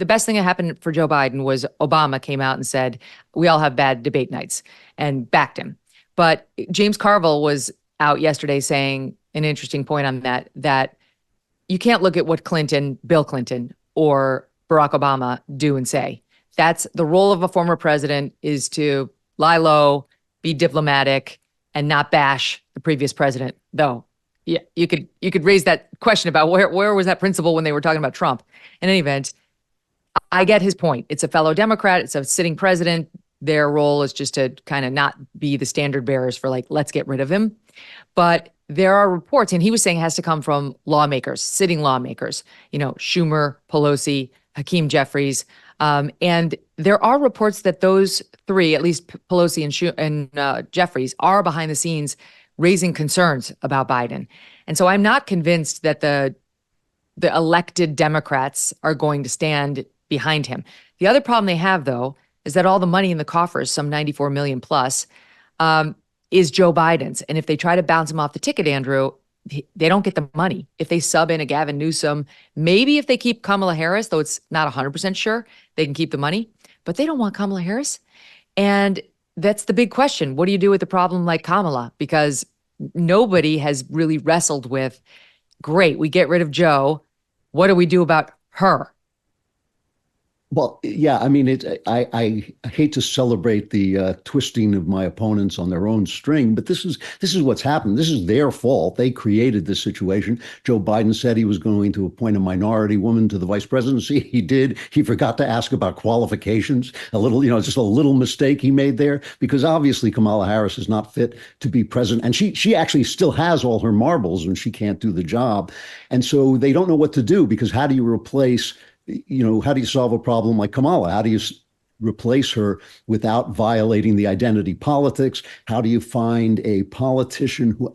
the best thing that happened for Joe Biden was Obama came out and said, we all have bad debate nights, and backed him. But James Carville was out yesterday saying an interesting point on that you can't look at what Bill Clinton or Barack Obama do and say. That's the role of a former president, is to lie low, be diplomatic, and not bash the previous president. Though, yeah, you could raise that question about where was that principle when they were talking about Trump. In any event, I get his point. It's a fellow Democrat. It's a sitting president. Their role is just to kind of not be the standard bearers for like, let's get rid of him. But there are reports, and he was saying it has to come from lawmakers, sitting lawmakers, Schumer, Pelosi, Hakeem Jeffries. And there are reports that those three, at least Pelosi and Jeffries, are behind the scenes raising concerns about Biden. And so I'm not convinced that the elected Democrats are going to stand behind him. The other problem they have, though, is that all the money in the coffers, some 94 million plus, is Joe Biden's. And if they try to bounce him off the ticket, Andrew, they don't get the money. If they sub in a Gavin Newsom, maybe if they keep Kamala Harris, though it's not 100% sure, they can keep the money. But they don't want Kamala Harris. And that's the big question. What do you do with a problem like Kamala? Because nobody has really wrestled with, great, we get rid of Joe. What do we do about her? Well, yeah, I mean, I hate to celebrate the twisting of my opponents on their own string, but this is what's happened. This is their fault. They created this situation. Joe Biden said he was going to appoint a minority woman to the vice presidency. He did. He forgot to ask about qualifications. A little, just a little mistake he made there, because obviously Kamala Harris is not fit to be president, and she actually still has all her marbles, and she can't do the job. And so they don't know what to do, because how do you replace? How do you solve a problem like Kamala? How do you replace her without violating the identity politics? How do you find a politician who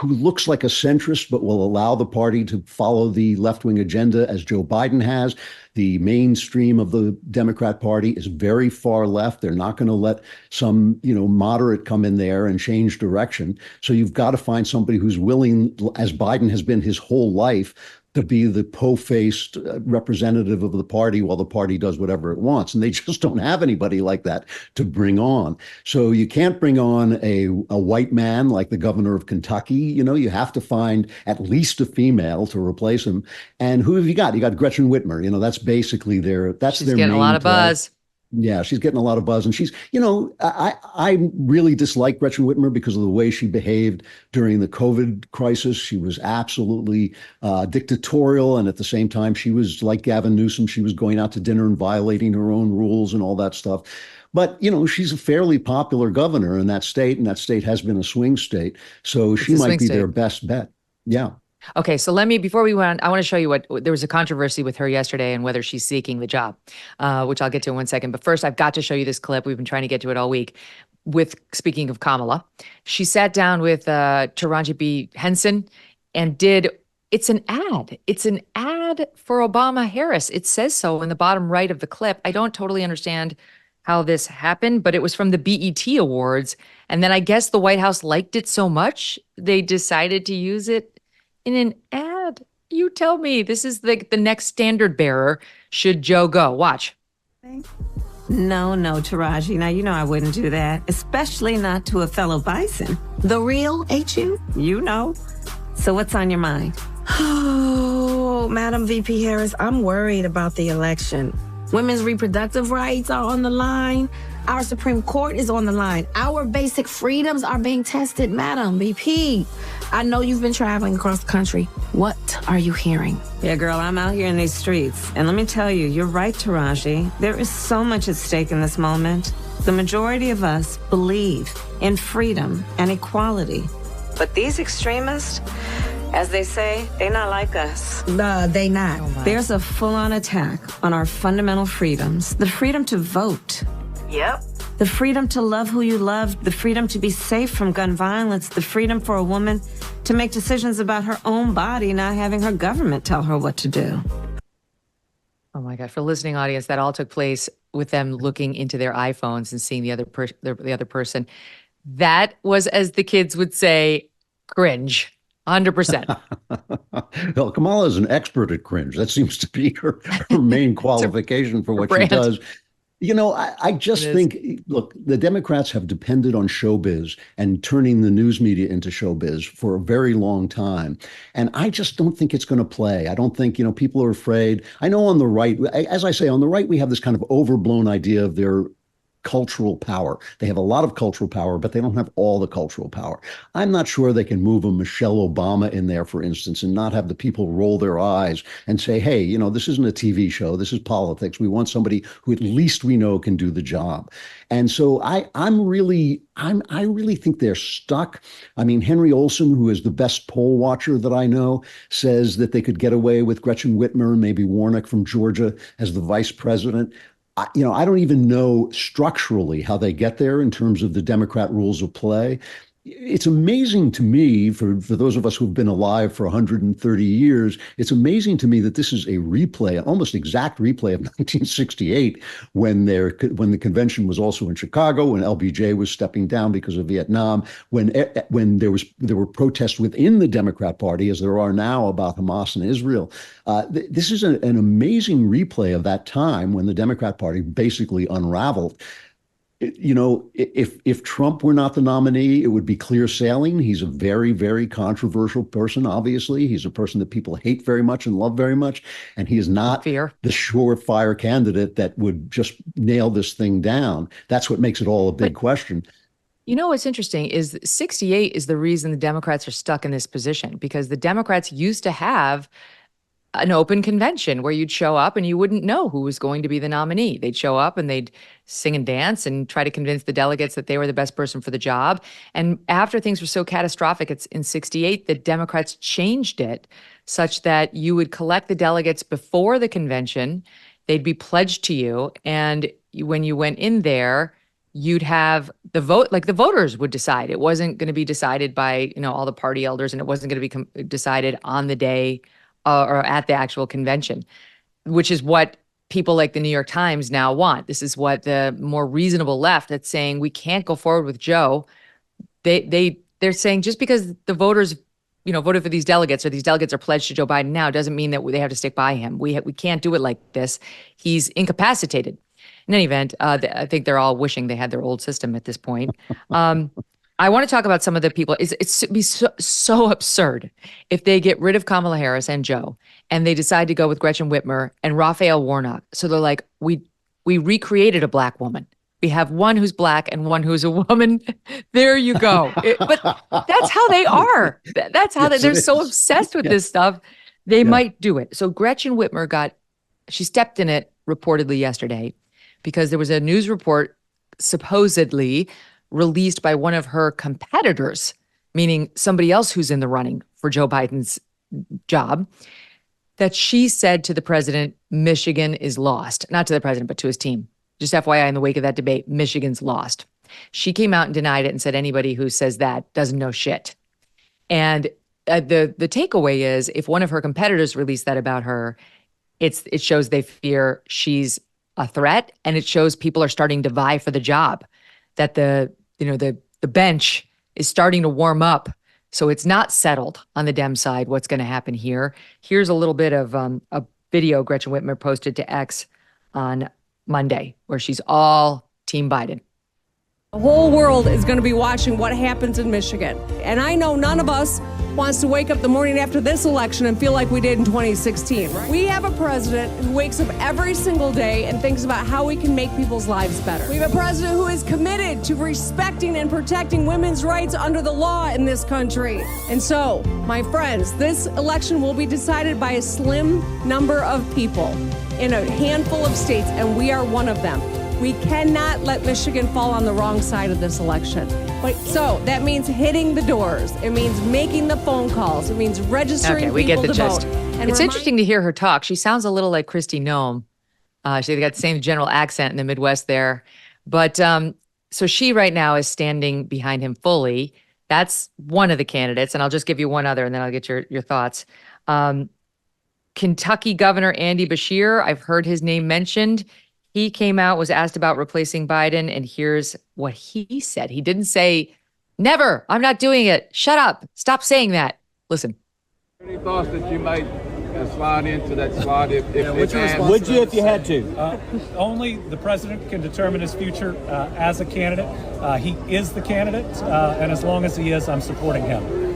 looks like a centrist, but will allow the party to follow the left-wing agenda as Joe Biden has? The mainstream of the Democrat Party is very far left. They're not going to let some, moderate come in there and change direction. So you've got to find somebody who's willing, as Biden has been his whole life, to be the po-faced representative of the party while the party does whatever it wants. And they just don't have anybody like that to bring on. So you can't bring on a white man like the governor of Kentucky. You have to find at least a female to replace him. And who have you got? You got Gretchen Whitmer. That's basically she's their getting main a lot of buzz. Yeah, she's getting a lot of buzz. And she's, I really dislike Gretchen Whitmer because of the way she behaved during the COVID crisis. She was absolutely dictatorial. And at the same time, she was like Gavin Newsom. She was going out to dinner and violating her own rules and all that stuff. But, she's a fairly popular governor in that state, and that state has been a swing state. So she might be their best bet. Yeah. Okay, so before we went on, I want to show you there was a controversy with her yesterday and whether she's seeking the job, which I'll get to in 1 second. But first, I've got to show you this clip. We've been trying to get to it all week. Speaking of Kamala, she sat down with Taraji B. Henson and it's an ad. It's an ad for Obama Harris. It says so in the bottom right of the clip. I don't totally understand how this happened, but it was from the BET Awards. And then I guess the White House liked it so much, they decided to use it in an ad. You tell me. This is the next standard bearer should Joe go. Watch. No, Taraji. Now, I wouldn't do that, especially not to a fellow bison. The real HU? So what's on your mind? Oh, Madam VP Harris, I'm worried about the election. Women's reproductive rights are on the line. Our Supreme Court is on the line. Our basic freedoms are being tested, Madam VP. I know you've been traveling across the country. What are you hearing? Yeah, girl, I'm out here in these streets. And let me tell you, you're right, Taraji. There is so much at stake in this moment. The majority of us believe in freedom and equality. But these extremists, as they say, they're not like us. They not. There's a full-on attack on our fundamental freedoms. The freedom to vote. Yep. The freedom to love who you love, the freedom to be safe from gun violence, the freedom for a woman to make decisions about her own body, not having her government tell her what to do. Oh my God. For the listening audience, that all took place with them looking into their iPhones and seeing the other person. That was, as the kids would say, cringe. 100%. Well, Kamala is an expert at cringe. That seems to be her main qualification for what she does. I just think, look, the Democrats have depended on showbiz and turning the news media into showbiz for a very long time. And I just don't think it's going to play. I don't think, people are afraid. I know on the right, as I say, on the right, we have this kind of overblown idea of their cultural power. They have a lot of cultural power, but they don't have all the cultural power. I'm not sure they can move a Michelle Obama in there, for instance, and not have the people roll their eyes and say, hey, this isn't a TV show. This is politics. We want somebody who at least we know can do the job. And so I really think they're stuck. I mean, Henry Olsen, who is the best poll watcher that I know, says that they could get away with Gretchen Whitmer, maybe Warnock from Georgia as the vice president. I don't even know structurally how they get there in terms of the Democrat rules of play. It's amazing to me, for those of us who've been alive for 130 years, it's amazing to me that this is a replay, an almost exact replay of 1968, when the convention was also in Chicago, when LBJ was stepping down because of Vietnam, when there were protests within the Democrat Party, as there are now, about Hamas and Israel. This is an amazing replay of that time when the Democrat Party basically unraveled. If Trump were not the nominee, it would be clear sailing. He's a very, very controversial person, obviously. He's a person that people hate very much and love very much. And he is not the surefire candidate that would just nail this thing down. That's what makes it all a big question. What's interesting is 68 is the reason the Democrats are stuck in this position, because the Democrats used to have an open convention where you'd show up and you wouldn't know who was going to be the nominee. They'd show up and they'd sing and dance and try to convince the delegates that they were the best person for the job. And after things were so catastrophic, it's in 68, the Democrats changed it such that you would collect the delegates before the convention. They'd be pledged to you. And when you went in there, you'd have the vote, like the voters would decide. It wasn't going to be decided by, all the party elders, and it wasn't going to be decided on the day or at the actual convention, which is what people like the New York Times now want. This is what the more reasonable left that's saying we can't go forward with Joe. They're saying just because the voters, voted for these delegates, or these delegates are pledged to Joe Biden now, doesn't mean that they have to stick by him. We can't do it like this. He's incapacitated. In any event, I think they're all wishing they had their old system at this point. I want to talk about some of the people. It'd be so absurd if they get rid of Kamala Harris and Joe, and they decide to go with Gretchen Whitmer and Raphael Warnock. So they're like, we recreated a black woman. We have one who's black and one who's a woman. There you go. But that's how they are. That's how they're so obsessed with this stuff. They might do it. So Gretchen Whitmer she stepped in it reportedly yesterday because there was a news report supposedly released by one of her competitors, meaning somebody else who's in the running for Joe Biden's job, that she said to the president, Michigan is lost. Not to the president, but to his team. Just FYI, in the wake of that debate, Michigan's lost. She came out and denied it and said anybody who says that doesn't know shit. And the takeaway is, if one of her competitors released that about her, it shows they fear she's a threat, and it shows people are starting to vie for the job, that the bench is starting to warm up. So it's not settled on the Dem side what's going to happen here. Here's a little bit of a video Gretchen Whitmer posted to X on Monday, where she's all Team Biden. The whole world is going to be watching what happens in Michigan. And I know none of us wants to wake up the morning after this election and feel like we did in 2016. Right? We have a president who wakes up every single day and thinks about how we can make people's lives better. We have a president who is committed to respecting and protecting women's rights under the law in this country. And so, my friends, this election will be decided by a slim number of people in a handful of states, and we are one of them. We cannot let Michigan fall on the wrong side of this election. So that means hitting the doors. It means making the phone calls. It means registering people to vote. And it's interesting to hear her talk. She sounds a little like Kristi Noem. She's got the same general accent in the Midwest there. But so she right now is standing behind him fully. That's one of the candidates. And I'll just give you one other, and then I'll get your thoughts. Kentucky Governor Andy Beshear, I've heard his name mentioned. He came out, was asked about replacing Biden, and here's what he said. He didn't say, never, I'm not doing it. Shut up. Stop saying that. Listen. Any thoughts that you might slide into that slot if would you if you had to? Only the president can determine his future as a candidate. He is the candidate, and as long as he is, I'm supporting him.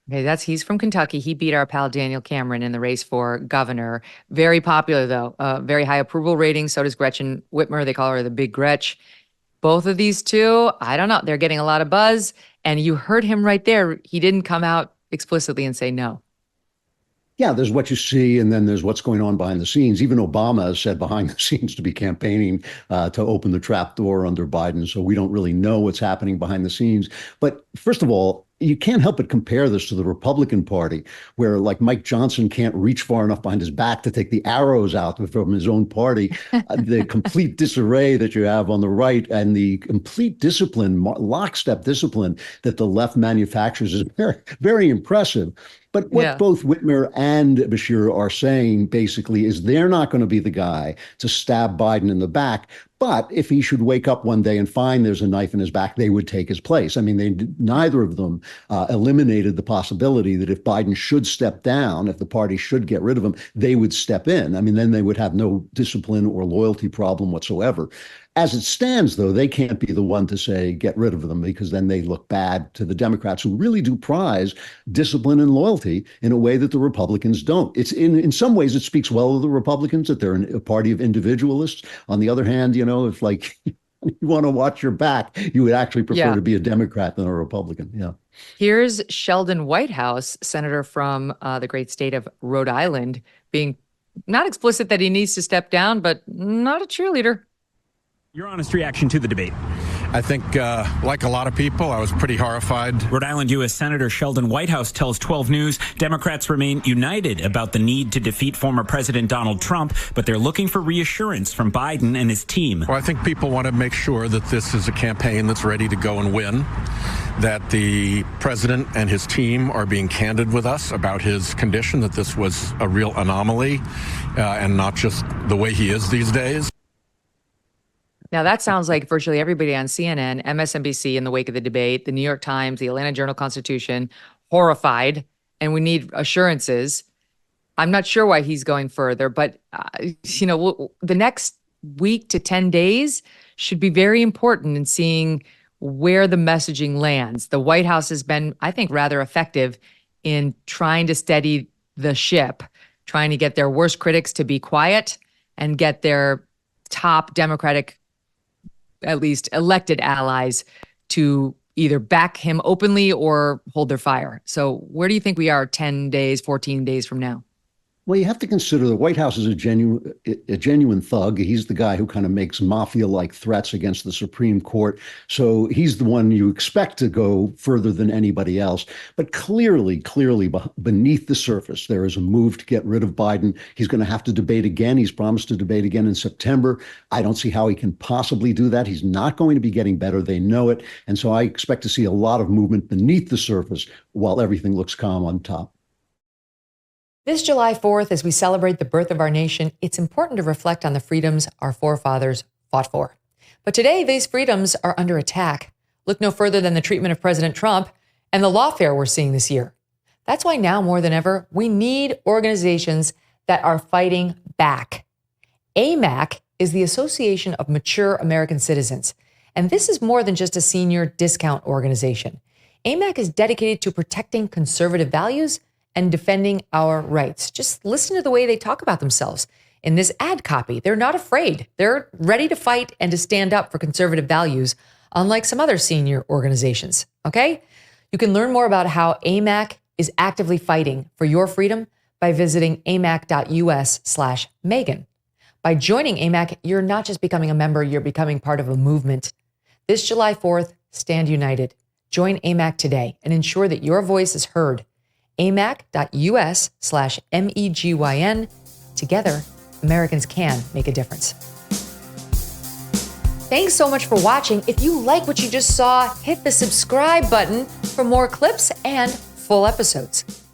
Okay, he's from Kentucky. He beat our pal Daniel Cameron in the race for governor. Very popular, though. Very high approval rating. So does Gretchen Whitmer. They call her the Big Gretch. Both of these two, I don't know. They're getting a lot of buzz. And you heard him right there. He didn't come out explicitly and say no. Yeah, there's what you see, and then there's what's going on behind the scenes. Even Obama has said behind the scenes to be campaigning to open the trap door under Biden. So we don't really know what's happening behind the scenes. But first of all, you can't help but compare this to the Republican Party, where like Mike Johnson can't reach far enough behind his back to take the arrows out from his own party. The complete disarray that you have on the right and the complete discipline, lockstep discipline that the left manufactures is very, very impressive. But what both Whitmer and Beshear are saying basically is they're not going to be the guy to stab Biden in the back. But if he should wake up one day and find there's a knife in his back, they would take his place. I mean, neither of them eliminated the possibility that if Biden should step down, if the party should get rid of him, they would step in. I mean, then they would have no discipline or loyalty problem whatsoever. As it stands, though, they can't be the one to say get rid of them, because then they look bad to the Democrats, who really do prize discipline and loyalty in a way that the Republicans don't. It's in some ways it speaks well of the Republicans that they're a party of individualists. On the other hand, you know, if like you want to watch your back, you would actually prefer to be a Democrat than a Republican. Yeah. Here's Sheldon Whitehouse, senator from the great state of Rhode Island, being not explicit that he needs to step down, but not a cheerleader. Your honest reaction to the debate? I think, like a lot of people, I was pretty horrified. Rhode Island U.S. Senator Sheldon Whitehouse tells 12 News Democrats remain united about the need to defeat former President Donald Trump, but they're looking for reassurance from Biden and his team. Well, I think people want to make sure that this is a campaign that's ready to go and win, that the president and his team are being candid with us about his condition, that this was a real anomaly and not just the way he is these days. Now, that sounds like virtually everybody on CNN, MSNBC in the wake of the debate, the New York Times, the Atlanta Journal-Constitution, horrified, and we need assurances. I'm not sure why he's going further, but, the next week to 10 days should be very important in seeing where the messaging lands. The White House has been, I think, rather effective in trying to steady the ship, trying to get their worst critics to be quiet and get their top Democratic, at least elected allies, to either back him openly or hold their fire. So where do you think we are 10 days, 14 days from now? Well, you have to consider the White House is a genuine thug. He's the guy who kind of makes mafia-like threats against the Supreme Court. So he's the one you expect to go further than anybody else. But clearly, beneath the surface, there is a move to get rid of Biden. He's going to have to debate again. He's promised to debate again in September. I don't see how he can possibly do that. He's not going to be getting better. They know it. And so I expect to see a lot of movement beneath the surface while everything looks calm on top. This July 4th, as we celebrate the birth of our nation, it's important to reflect on the freedoms our forefathers fought for. But today, these freedoms are under attack. Look no further than the treatment of President Trump and the lawfare we're seeing this year. That's why now more than ever, we need organizations that are fighting back. AMAC is the Association of Mature American Citizens, and this is more than just a senior discount organization. AMAC is dedicated to protecting conservative values and defending our rights. Just listen to the way they talk about themselves in this ad copy. They're not afraid. They're ready to fight and to stand up for conservative values, unlike some other senior organizations, okay? You can learn more about how AMAC is actively fighting for your freedom by visiting amac.us/Megyn. By joining AMAC, you're not just becoming a member, you're becoming part of a movement. This July 4th, stand united. Join AMAC today and ensure that your voice is heard. amac.us/MEGYN. Together, Americans can make a difference. Thanks so much for watching. If you like what you just saw, hit the subscribe button for more clips and full episodes.